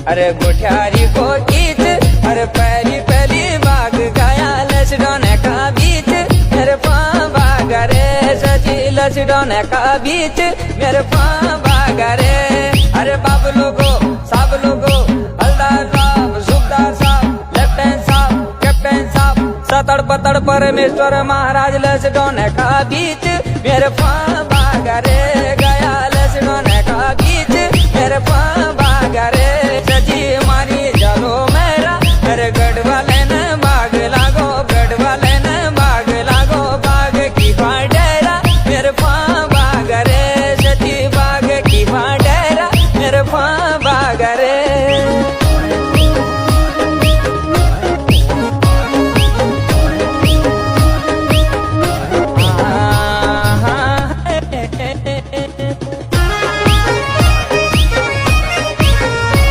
अरे गुठियारी को गीत, अरे पहली पहली बाग गाया लसडोने का बीच मेरे पाँ बागा रे सजी लसडोने का बीच मेरे पाँ बागा रे। अरे बाब लोगो साहब लोगो हलदार साहब सुबदार साहब लेफ्टिनेंट साहब कैप्टन साहब सतड़ पतड़ परमेश्वर महाराज लसडोने का बीच मेरे पाँ बागा रे।